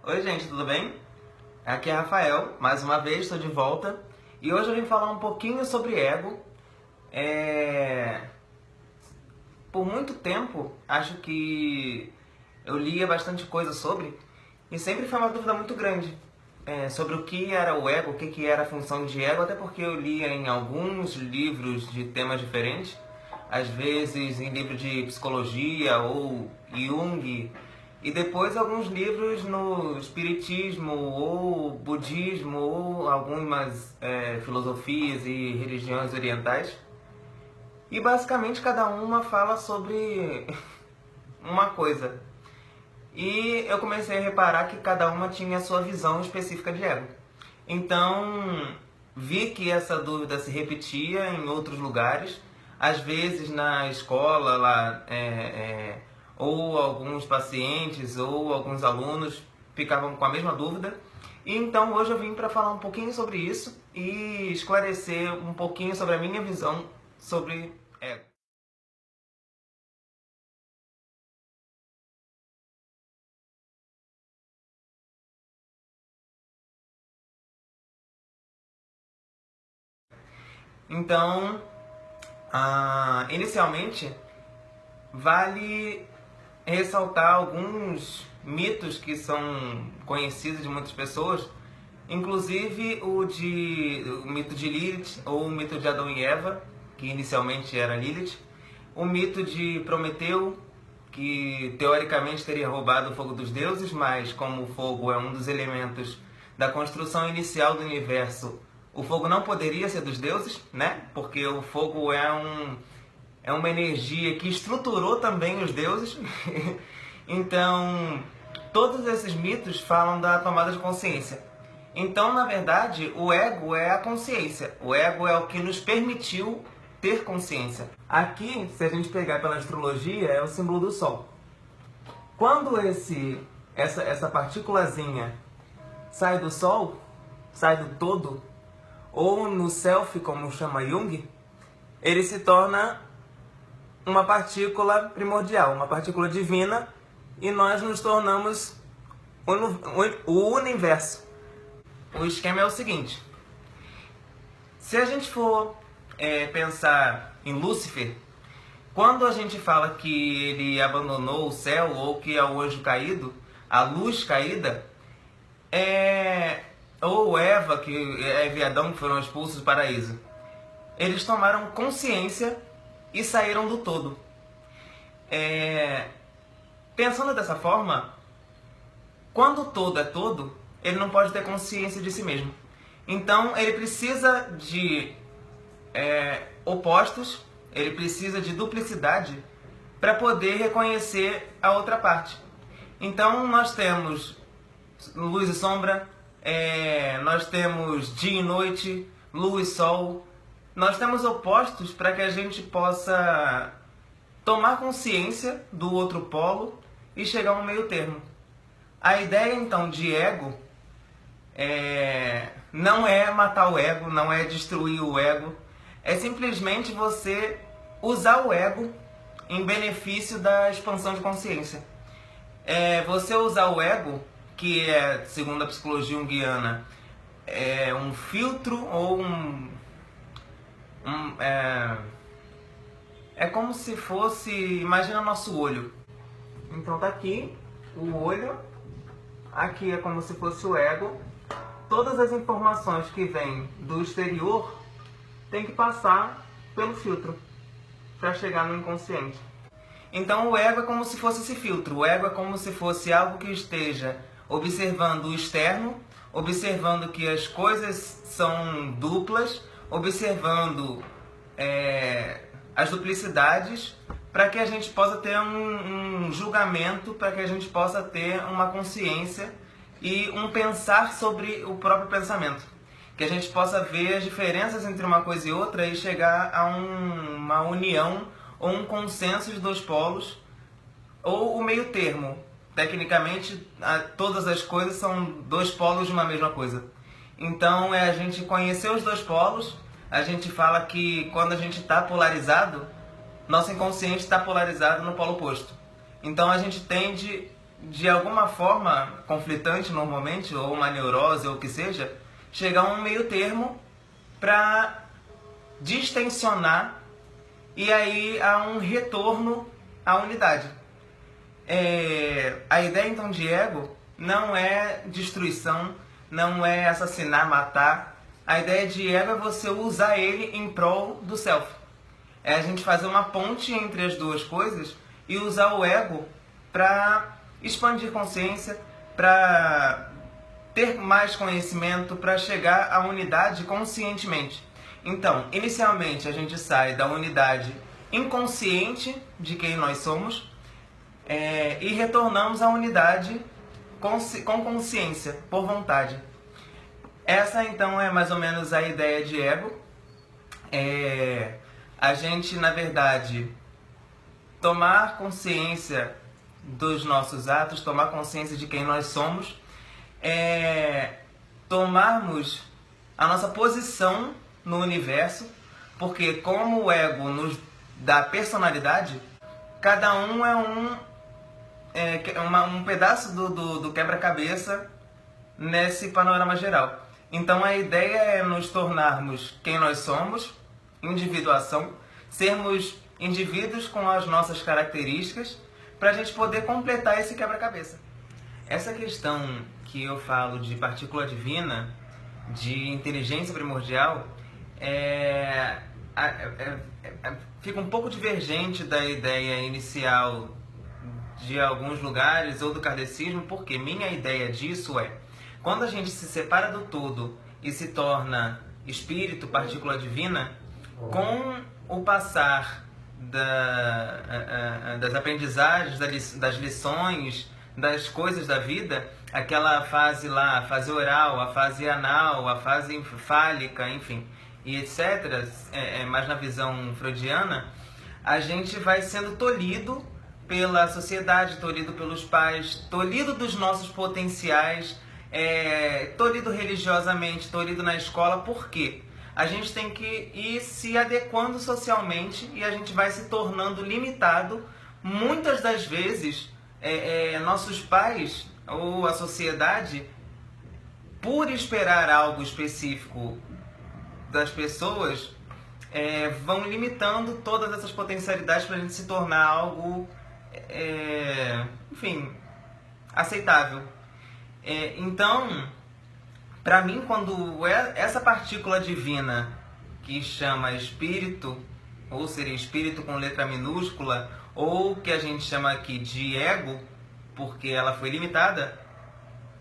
Oi gente, tudo bem? Aqui é Rafael, mais uma vez estou de volta e hoje eu vim falar um pouquinho sobre ego. Por muito tempo, acho que eu lia bastante coisa sobre e sempre foi uma dúvida muito grande sobre o que era o ego, o que era a função de ego, até porque eu lia em alguns livros de temas diferentes, às vezes em livros de psicologia ou Jung, e depois alguns livros no espiritismo ou budismo ou algumas filosofias e religiões orientais. E basicamente cada uma fala sobre uma coisa. E eu comecei a reparar que cada uma tinha a sua visão específica de ego. Então, vi que essa dúvida se repetia em outros lugares, às vezes na escola, ou alguns pacientes ou alguns alunos ficavam com a mesma dúvida. E então hoje eu vim para falar um pouquinho sobre isso e esclarecer um pouquinho sobre a minha visão sobre ego. Então, inicialmente, vale ressaltar alguns mitos que são conhecidos de muitas pessoas, inclusive o mito de Lilith, ou o mito de Adão e Eva, que inicialmente era Lilith, o mito de Prometeu, que teoricamente teria roubado o fogo dos deuses, mas como o fogo é um dos elementos da construção inicial do universo, o fogo não poderia ser dos deuses, né? Porque o fogo é uma energia que estruturou também os deuses. Então, todos esses mitos falam da tomada de consciência. Então, na verdade, o ego é a consciência. O ego é o que nos permitiu ter consciência. Aqui, se a gente pegar pela astrologia, é o símbolo do Sol. Quando essa partículazinha sai do Sol, sai do todo, ou no self, como chama Jung, ele se torna uma partícula primordial, uma partícula divina, e nós nos tornamos o universo. O esquema é o seguinte: se a gente for pensar em Lúcifer, quando a gente fala que ele abandonou o céu ou que é o anjo caído, a luz caída, ou Eva, que Eva e Adão, que foram expulsos do paraíso, eles tomaram consciência e saíram do todo. Pensando dessa forma, quando o todo é todo, ele não pode ter consciência de si mesmo. Então ele precisa de opostos, ele precisa de duplicidade para poder reconhecer a outra parte. Então nós temos luz e sombra, nós temos dia e noite, lua e sol. Nós temos opostos para que a gente possa tomar consciência do outro polo e chegar a um meio termo. A ideia então de ego não é matar o ego, não é destruir o ego, é simplesmente você usar o ego em benefício da expansão de consciência. Você usar o ego, que é, segundo a psicologia junguiana, é um filtro ou é como se fosse, imagina nosso olho. Então tá aqui o olho, aqui é como se fosse o ego. Todas as informações que vêm do exterior tem que passar pelo filtro para chegar no inconsciente. Então o ego é como se fosse esse filtro. O ego é como se fosse algo que esteja observando o externo, observando que as coisas são duplas, observando as duplicidades, para que a gente possa ter um julgamento, para que a gente possa ter uma consciência e um pensar sobre o próprio pensamento. Que a gente possa ver as diferenças entre uma coisa e outra e chegar a uma união ou um consenso de dois polos, ou o meio termo. Tecnicamente, todas as coisas são dois polos de uma mesma coisa. Então, a gente conhecer os dois polos. A gente fala que quando a gente está polarizado, nosso inconsciente está polarizado no polo oposto. Então a gente tende de alguma forma conflitante normalmente, ou uma neurose ou o que seja, chegar a um meio termo para distensionar e aí há um retorno à unidade. A ideia então de ego não é destruição, não é assassinar, matar. A ideia de ego é você usar ele em prol do self. É a gente fazer uma ponte entre as duas coisas e usar o ego para expandir consciência, para ter mais conhecimento, para chegar à unidade conscientemente. Então, inicialmente a gente sai da unidade inconsciente de quem nós somos e retornamos à unidade com consciência, por vontade. Essa então é mais ou menos a ideia de ego. A gente, na verdade, tomar consciência dos nossos atos, tomar consciência de quem nós somos, tomarmos a nossa posição no universo, porque como o ego nos dá personalidade, cada um é um pedaço do quebra-cabeça nesse panorama geral. Então a ideia é nos tornarmos quem nós somos, individuação, sermos indivíduos com as nossas características, para a gente poder completar esse quebra-cabeça. Essa questão que eu falo de partícula divina, de inteligência primordial, fica um pouco divergente da ideia inicial de alguns lugares ou do kardecismo, porque minha ideia disso é, quando a gente se separa do todo e se torna espírito, partícula divina, com o passar das aprendizagens, das lições, das coisas da vida, aquela fase lá, a fase oral, a fase anal, a fase fálica, enfim, e etc., mas na visão freudiana, a gente vai sendo tolhido pela sociedade, tolhido pelos pais, tolhido dos nossos potenciais, tolhido religiosamente, tolhido na escola. Por quê? A gente tem que ir se adequando socialmente e a gente vai se tornando limitado. Muitas das vezes, nossos pais ou a sociedade, por esperar algo específico das pessoas, vão limitando todas essas potencialidades para a gente se tornar algo, enfim, aceitável. Então, para mim, quando essa partícula divina que chama espírito, ou seria espírito com letra minúscula, ou que a gente chama aqui de ego, porque ela foi limitada,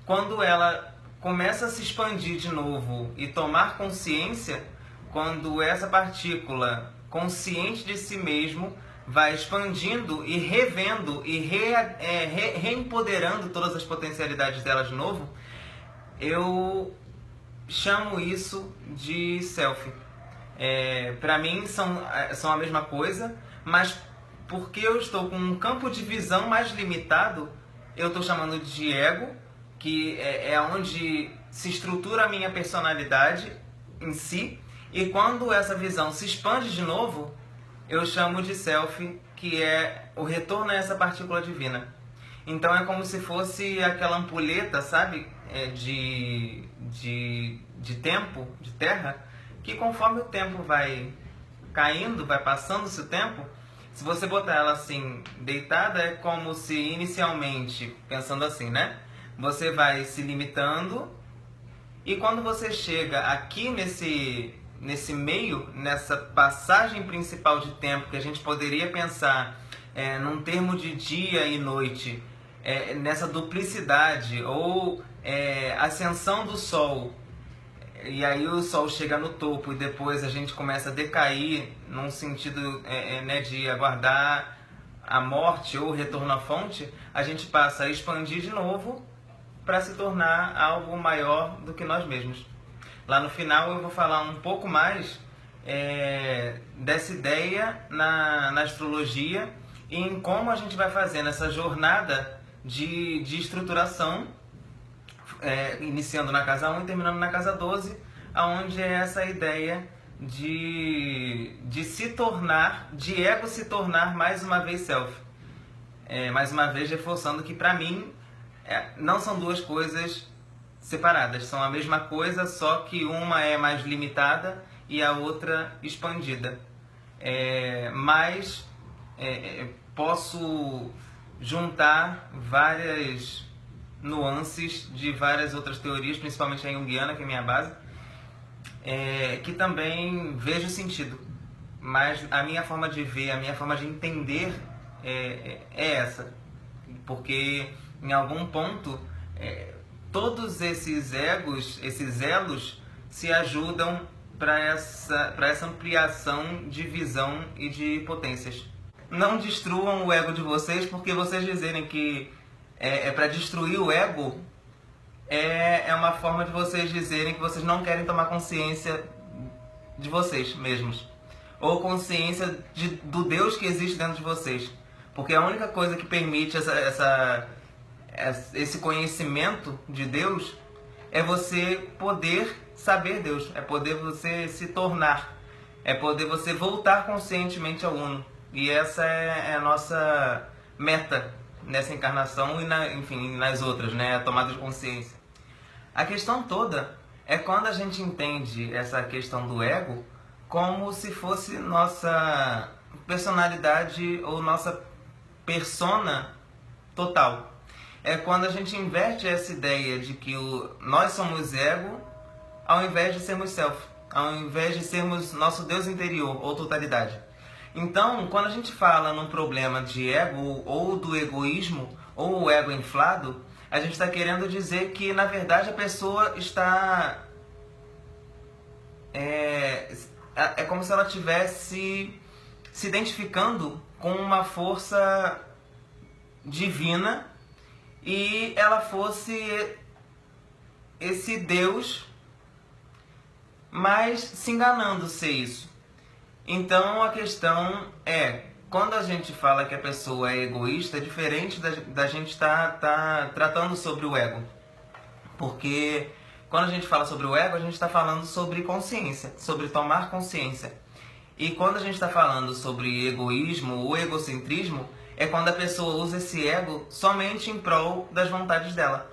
quando ela começa a se expandir de novo e tomar consciência, quando essa partícula consciente de si mesmo vai expandindo e revendo e reempoderando todas as potencialidades dela de novo, eu chamo isso de self. Para mim são a mesma coisa, mas porque eu estou com um campo de visão mais limitado, eu estou chamando de ego, que é onde se estrutura a minha personalidade em si, e quando essa visão se expande de novo, eu chamo de self, que é o retorno a essa partícula divina. Então é como se fosse aquela ampulheta, sabe, de tempo, de terra, que conforme o tempo vai caindo, vai passando-se o tempo, se você botar ela assim, deitada, é como se inicialmente, pensando assim, né? Você vai se limitando e quando você chega aqui nesse meio, nessa passagem principal de tempo, que a gente poderia pensar num termo de dia e noite, nessa duplicidade ou ascensão do Sol, e aí o Sol chega no topo e depois a gente começa a decair num sentido de aguardar a morte ou o retorno à fonte, a gente passa a expandir de novo para se tornar algo maior do que nós mesmos. Lá no final eu vou falar um pouco mais dessa ideia na astrologia e em como a gente vai fazendo essa jornada de estruturação, iniciando na casa 1 e terminando na casa 12, onde é essa ideia de se tornar, de ego se tornar mais uma vez self. mais uma vez reforçando que para mim não são duas coisas separadas, são a mesma coisa, só que uma é mais limitada e a outra expandida. Mas posso juntar várias nuances de várias outras teorias, principalmente a junguiana, que é a minha base, que também vejo sentido. Mas a minha forma de ver, a minha forma de entender é essa. Porque em algum ponto todos esses egos, esses elos, se ajudam para essa ampliação de visão e de potências. Não destruam o ego de vocês, porque vocês dizerem que para destruir o ego é uma forma de vocês dizerem que vocês não querem tomar consciência de vocês mesmos, ou consciência do Deus que existe dentro de vocês, porque a única coisa que permite esse conhecimento de Deus é você poder saber Deus, é poder você se tornar, é poder você voltar conscientemente ao Uno. E essa é a nossa meta nessa encarnação e enfim, nas outras, né? A tomada de consciência. A questão toda é quando a gente entende essa questão do ego como se fosse nossa personalidade ou nossa persona total. É quando a gente inverte essa ideia de que nós somos ego ao invés de sermos self, ao invés de sermos nosso Deus interior ou totalidade. Então, quando a gente fala num problema de ego ou do egoísmo ou o ego inflado, a gente está querendo dizer que, na verdade, a pessoa está... É como se ela estivesse se identificando com uma força divina e ela fosse esse Deus, mas se enganando ser isso. Então a questão é, quando a gente fala que a pessoa é egoísta, é diferente da gente estar tratando sobre o ego. Porque quando a gente fala sobre o ego, a gente está falando sobre consciência, sobre tomar consciência. E quando a gente está falando sobre egoísmo ou egocentrismo, é quando a pessoa usa esse ego somente em prol das vontades dela.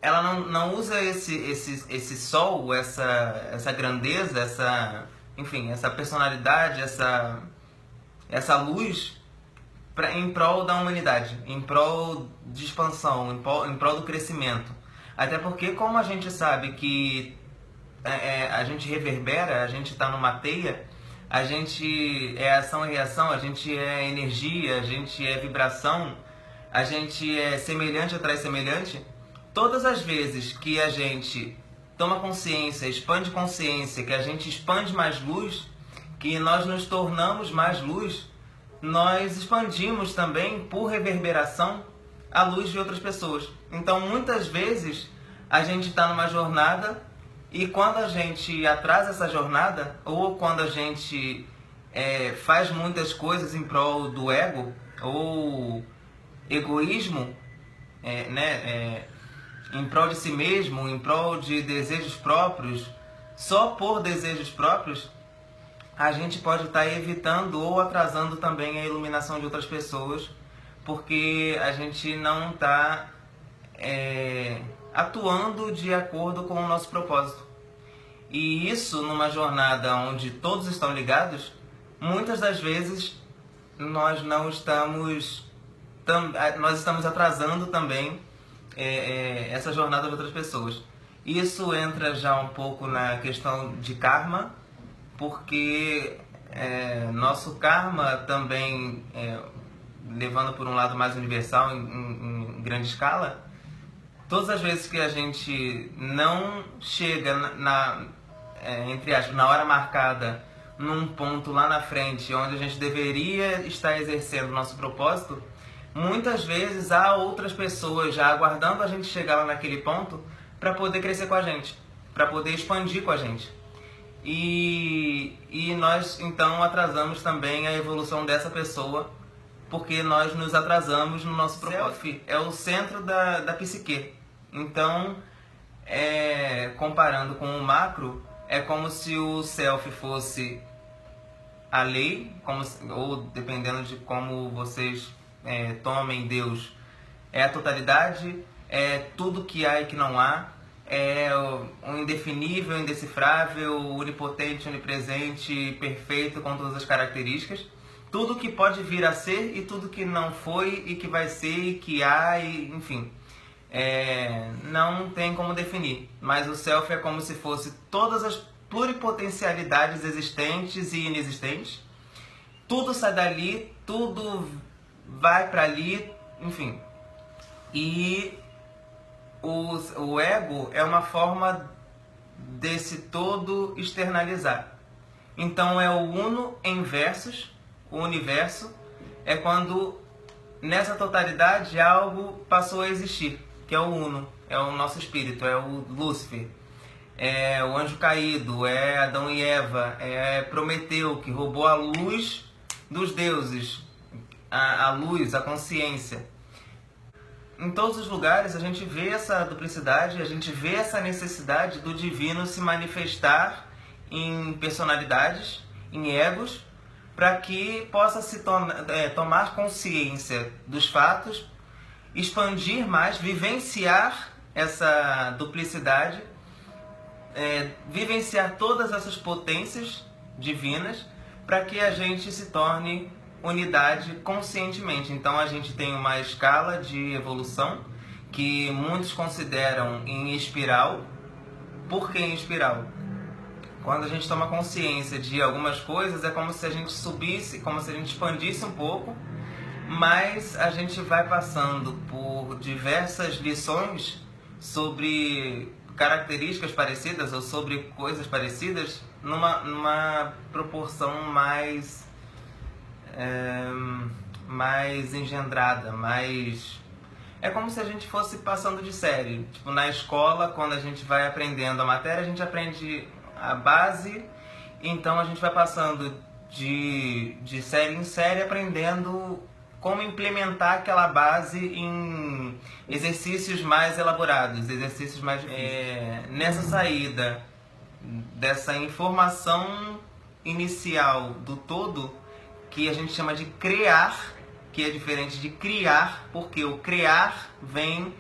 Ela não usa esse sol, essa grandeza, essa personalidade, essa luz em prol da humanidade, em prol de expansão, em prol do crescimento. Até porque, como a gente sabe que a gente reverbera, a gente está numa teia, a gente é ação e reação, a gente é energia, a gente é vibração, a gente é semelhante atrai semelhante. Todas as vezes que a gente toma consciência, expande consciência, que a gente expande mais luz, que nós nos tornamos mais luz, nós expandimos também, por reverberação, a luz de outras pessoas. Então, muitas vezes, a gente está numa jornada e quando a gente atrasa essa jornada, ou quando a gente faz muitas coisas em prol do ego, ou egoísmo, em prol de si mesmo, em prol de desejos próprios, só por desejos próprios, a gente pode estar evitando ou atrasando também a iluminação de outras pessoas, porque a gente não está atuando de acordo com o nosso propósito. E isso, numa jornada onde todos estão ligados, muitas das vezes nós estamos atrasando também essa jornada de outras pessoas. Isso entra já um pouco na questão de karma, porque nosso karma também, levando por um lado mais universal, em grande escala, todas as vezes que a gente não chega entre aspas, na hora marcada, num ponto lá na frente, onde a gente deveria estar exercendo o nosso propósito, muitas vezes há outras pessoas já aguardando a gente chegar lá naquele ponto para poder crescer com a gente, para poder expandir com a gente. E nós então atrasamos também a evolução dessa pessoa, porque nós nos atrasamos no nosso propósito. É o centro da psique. Então, comparando com o macro, é como se o self fosse a lei, ou dependendo de como vocês tomem Deus, é a totalidade, é tudo que há e que não há, é o indefinível, indecifrável, onipotente, onipresente, perfeito, com todas as características. Tudo que pode vir a ser e tudo que não foi e que vai ser e que há, e, enfim. Não tem como definir. Mas o self é como se fosse todas as pluripotencialidades existentes e inexistentes. Tudo sai dali, tudo vai para ali, enfim. E o ego é uma forma desse todo externalizar. Então é o uno em versus. O universo é quando nessa totalidade algo passou a existir, que é o uno, é o nosso espírito, é o Lúcifer, é o anjo caído, é Adão e Eva, é Prometeu, que roubou a luz dos deuses, a luz, a consciência. Em todos os lugares a gente vê essa duplicidade, a gente vê essa necessidade do divino se manifestar em personalidades, em egos, para que possa se tomar consciência dos fatos, expandir mais, vivenciar essa duplicidade, vivenciar todas essas potências divinas, para que a gente se torne unidade conscientemente. Então a gente tem uma escala de evolução que muitos consideram em espiral. Por que em espiral? Quando a gente toma consciência de algumas coisas, é como se a gente subisse, como se a gente expandisse um pouco, mas a gente vai passando por diversas lições sobre características parecidas ou sobre coisas parecidas numa proporção mais engendrada, mais... É como se a gente fosse passando de série. Tipo, na escola, quando a gente vai aprendendo a matéria, a gente aprende a base, então a gente vai passando de série em série, aprendendo como implementar aquela base em exercícios mais elaborados, exercícios mais difíceis. Nessa saída dessa informação inicial do todo, que a gente chama de criar, que é diferente de criar, porque o criar vem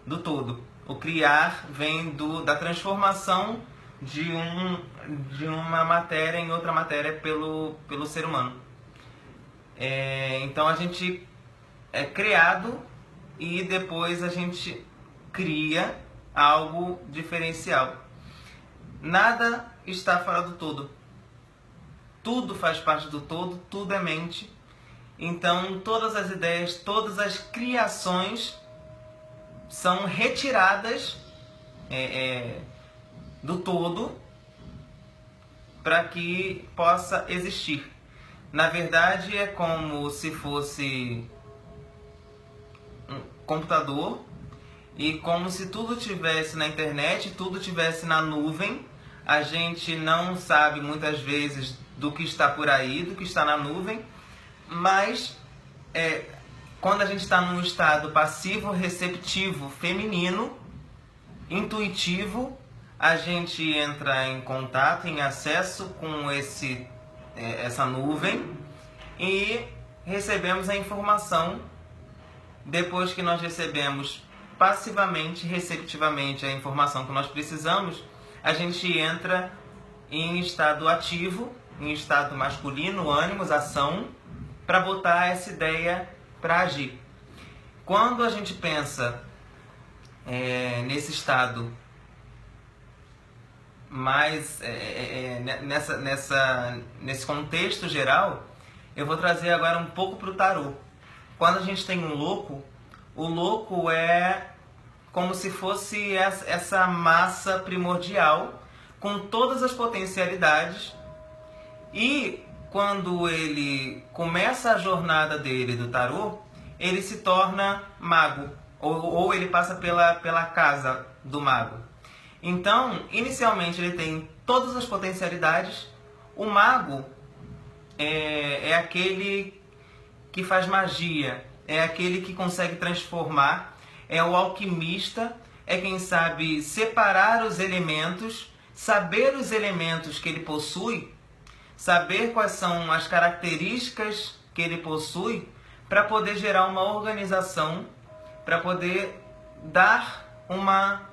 do todo. O criar vem da transformação de uma matéria em outra matéria pelo ser humano. Então a gente é criado e depois a gente cria algo diferencial. Nada está fora do todo. Tudo faz parte do todo, tudo é mente. Então todas as ideias, todas as criações são retiradas do todo para que possa existir. Na verdade é como se fosse um computador e como se tudo tivesse na internet, tudo tivesse na nuvem. A gente não sabe muitas vezes do que está por aí, do que está na nuvem, mas quando a gente está num estado passivo, receptivo, feminino, intuitivo, a gente entra em contato, em acesso com essa nuvem e recebemos a informação. Depois que nós recebemos passivamente, receptivamente a informação que nós precisamos, a gente entra em estado ativo, em estado masculino, ânimos, ação, para botar essa ideia para agir. Quando a gente pensa nesse estado mais nesse contexto geral, eu vou trazer agora um pouco para o tarô. Quando a gente tem um louco, o louco é como se fosse essa massa primordial com todas as potencialidades, e quando ele começa a jornada dele do tarô, ele se torna mago, ou ele passa pela casa do mago. Então, inicialmente ele tem todas as potencialidades. O mago é aquele que faz magia, é aquele que consegue transformar, é o alquimista, é quem sabe separar os elementos, saber os elementos que ele possui, saber quais são as características que ele possui para poder gerar uma organização, para poder dar uma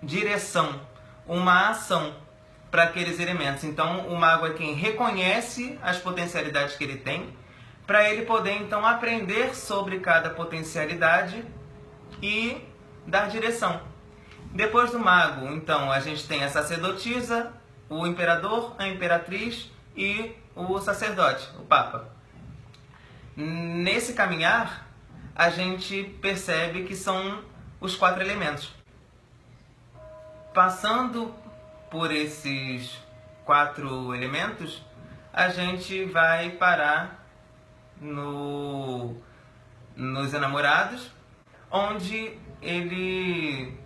direção, uma ação para aqueles elementos. Então, o mago é quem reconhece as potencialidades que ele tem, para ele poder então aprender sobre cada potencialidade e dar direção. Depois do mago, então, a gente tem a sacerdotisa, o imperador, a imperatriz e o sacerdote, o papa. Nesse caminhar, a gente percebe que são os 4 elementos. Passando por esses 4 elementos, a gente vai parar nos enamorados, onde ele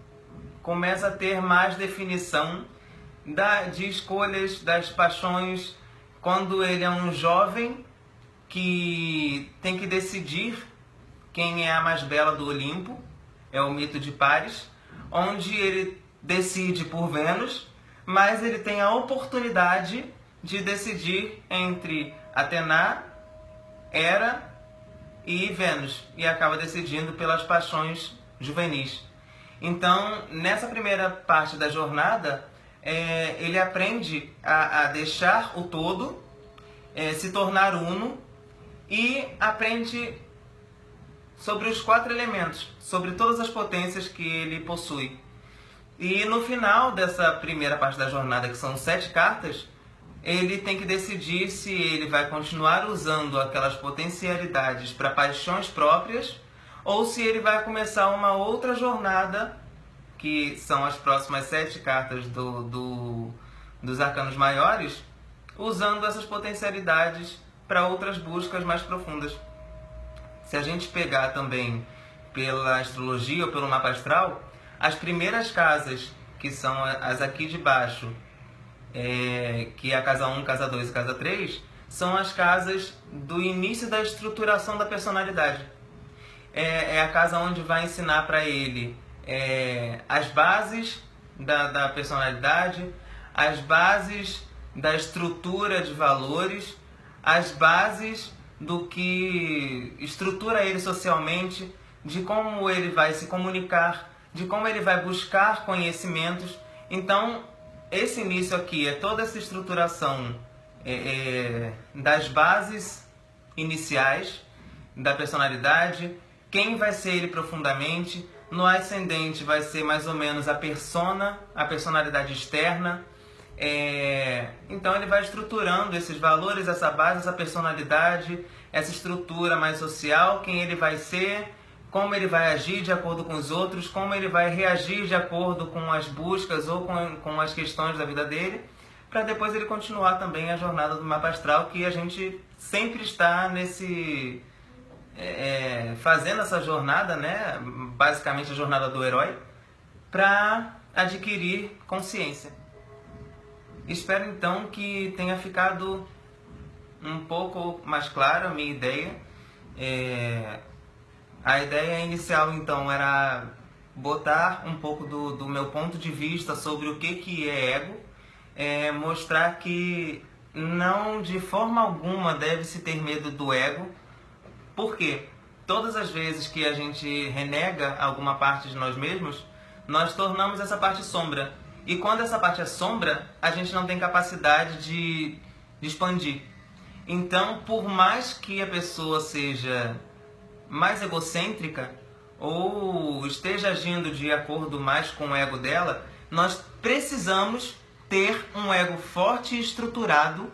começa a ter mais definição de escolhas, das paixões, quando ele é um jovem que tem que decidir quem é a mais bela do Olimpo, é o mito de Paris, onde ele decide por Vênus, mas ele tem a oportunidade de decidir entre Atena, Hera e Vênus, e acaba decidindo pelas paixões juvenis. Então, nessa primeira parte da jornada, ele aprende a deixar o todo, se tornar uno, e aprende sobre os 4 elementos, sobre todas as potências que ele possui. E no final dessa primeira parte da jornada, que são 7 cartas, ele tem que decidir se ele vai continuar usando aquelas potencialidades para paixões próprias, ou se ele vai começar uma outra jornada, que são as próximas 7 cartas dos arcanos maiores, usando essas potencialidades para outras buscas mais profundas. Se a gente pegar também pela astrologia ou pelo mapa astral, as primeiras casas, que são as aqui de baixo, que é a casa 1, casa 2 e casa 3, são as casas do início da estruturação da personalidade. É a casa onde vai ensinar para ele as bases da personalidade, as bases da estrutura de valores, as bases do que estrutura ele socialmente, de como ele vai se comunicar, de como ele vai buscar conhecimentos. Então, esse início aqui é toda essa estruturação das bases iniciais da personalidade, quem vai ser ele profundamente. No ascendente vai ser mais ou menos a personalidade externa. Então ele vai estruturando esses valores, essa base, essa personalidade, essa estrutura mais social, quem ele vai ser, como ele vai agir de acordo com os outros, como ele vai reagir de acordo com as buscas ou com as questões da vida dele, para depois ele continuar também a jornada do mapa astral, que a gente sempre está fazendo essa jornada, né? Basicamente a jornada do herói, para adquirir consciência. Espero então que tenha ficado um pouco mais clara a minha ideia. A ideia inicial então era botar um pouco do meu ponto de vista sobre o que é ego, mostrar que não de forma alguma deve-se ter medo do ego, porque todas as vezes que a gente renega alguma parte de nós mesmos, nós tornamos essa parte sombra. E quando essa parte é sombra, a gente não tem capacidade de expandir. Então, por mais que a pessoa seja mais egocêntrica ou esteja agindo de acordo mais com o ego dela, nós precisamos ter um ego forte e estruturado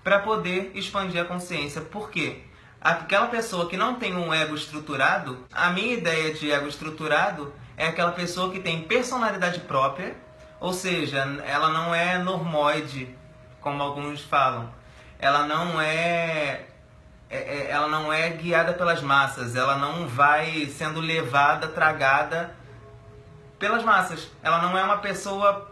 para poder expandir a consciência. Por quê? Aquela pessoa que não tem um ego estruturado, a minha ideia de ego estruturado é aquela pessoa que tem personalidade própria, ou seja, ela não é normoide, como alguns falam. Ela não é guiada pelas massas, ela não vai sendo levada, tragada pelas massas. Ela não é uma pessoa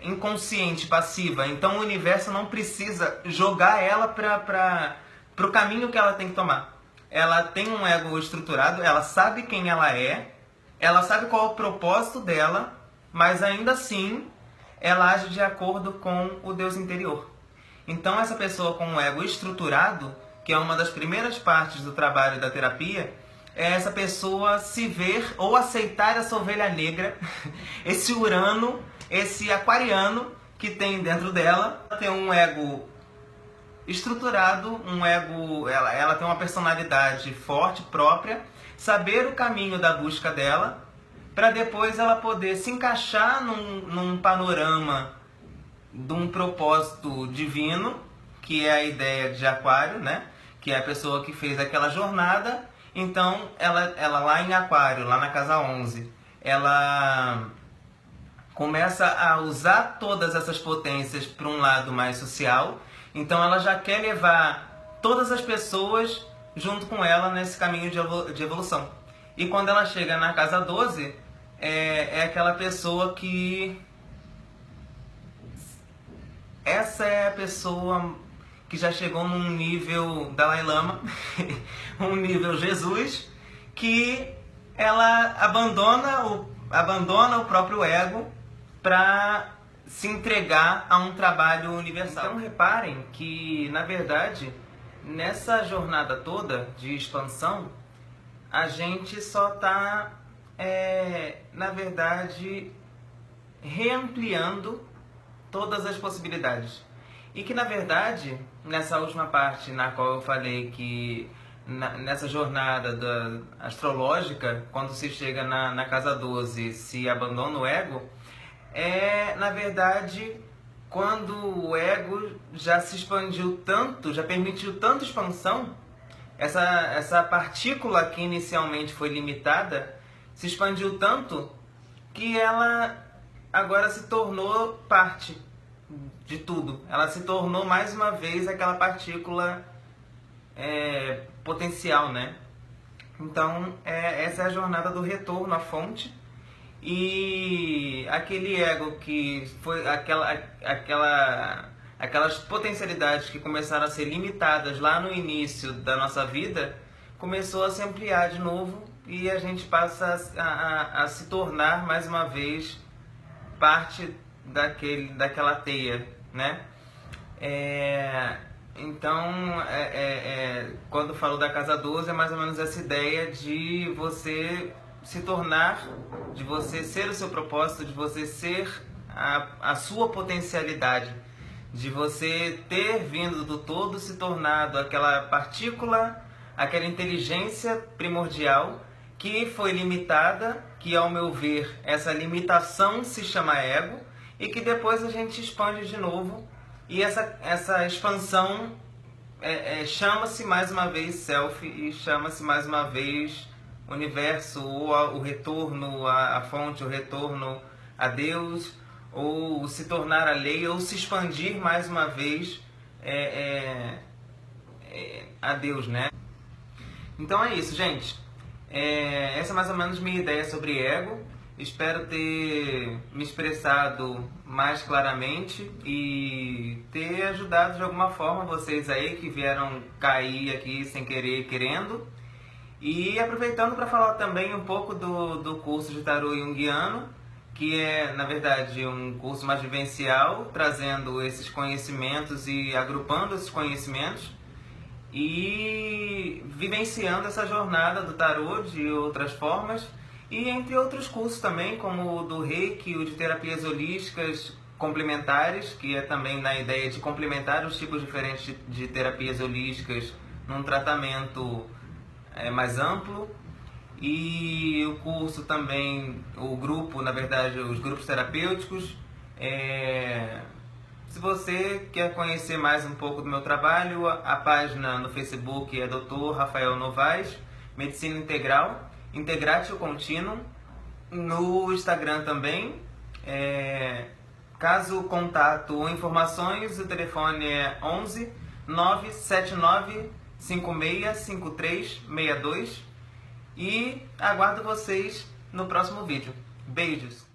inconsciente, passiva. Então o universo não precisa jogar ela para o caminho que ela tem que tomar. Ela tem um ego estruturado, ela sabe quem ela sabe qual é o propósito dela, mas ainda assim ela age de acordo com o Deus interior. Então essa pessoa com o ego estruturado, que é uma das primeiras partes do trabalho da terapia, é essa pessoa se ver ou aceitar essa ovelha negra, esse Urano, esse aquariano que tem dentro dela. Ela tem um ego estruturado, um ego, ela tem uma personalidade forte, própria, saber o caminho da busca dela, para depois ela poder se encaixar num panorama de um propósito divino, que é a ideia de Aquário, né? Que é a pessoa que fez aquela jornada. Então, ela lá em Aquário, lá na casa 11, ela começa a usar todas essas potências para um lado mais social. Então, ela já quer levar todas as pessoas junto com ela nesse caminho de evolução. E quando ela chega na casa 12, é aquela pessoa que... Essa é a pessoa que já chegou num nível Dalai Lama, um nível Jesus, que ela abandona o próprio ego para se entregar a um trabalho universal. Então reparem que, na verdade, nessa jornada toda de expansão, a gente só está, na verdade, reampliando todas as possibilidades. E que, na verdade, nessa última parte na qual eu falei que nessa jornada astrológica, quando se chega na casa 12, se abandona o ego, na verdade, quando o ego já se expandiu tanto, já permitiu tanta expansão, essa partícula que inicialmente foi limitada, se expandiu tanto que ela agora se tornou parte de tudo. Ela se tornou mais uma vez aquela partícula potencial, né? Então, essa é a jornada do retorno à fonte. E aquele ego que foi aquelas potencialidades que começaram a ser limitadas lá no início da nossa vida, começou a se ampliar de novo e a gente passa a se tornar mais uma vez parte daquela teia, né? Então, quando falo da casa 12, é mais ou menos essa ideia de você se tornar, de você ser o seu propósito, de você ser a sua potencialidade, de você ter vindo do todo, se tornado aquela partícula, aquela inteligência primordial que foi limitada, que, ao meu ver, essa limitação se chama ego, e que depois a gente expande de novo, e essa expansão chama-se mais uma vez self, e chama-se mais uma vez universo, ou o retorno à fonte, o retorno a Deus, ou se tornar a lei, ou se expandir mais uma vez a Deus, né? Então é isso, gente. Essa é mais ou menos minha ideia sobre ego. Espero ter me expressado mais claramente e ter ajudado de alguma forma vocês aí que vieram cair aqui sem querer, querendo. E aproveitando para falar também um pouco do curso de tarô junguiano, que é, na verdade, um curso mais vivencial, trazendo esses conhecimentos e agrupando esses conhecimentos e vivenciando essa jornada do tarô de outras formas, e entre outros cursos também, como o do Reiki, o de terapias holísticas complementares, que é também na ideia de complementar os tipos diferentes de terapias holísticas num tratamento mais amplo. E o curso também, o grupo, na verdade, os grupos terapêuticos. Se você quer conhecer mais um pouco do meu trabalho, a página no Facebook é Dr. Rafael Novaes, Medicina Integral, Integratio Continuum. No Instagram também. Caso contato ou informações, o telefone é 11 979 56 5362. E aguardo vocês no próximo vídeo. Beijos!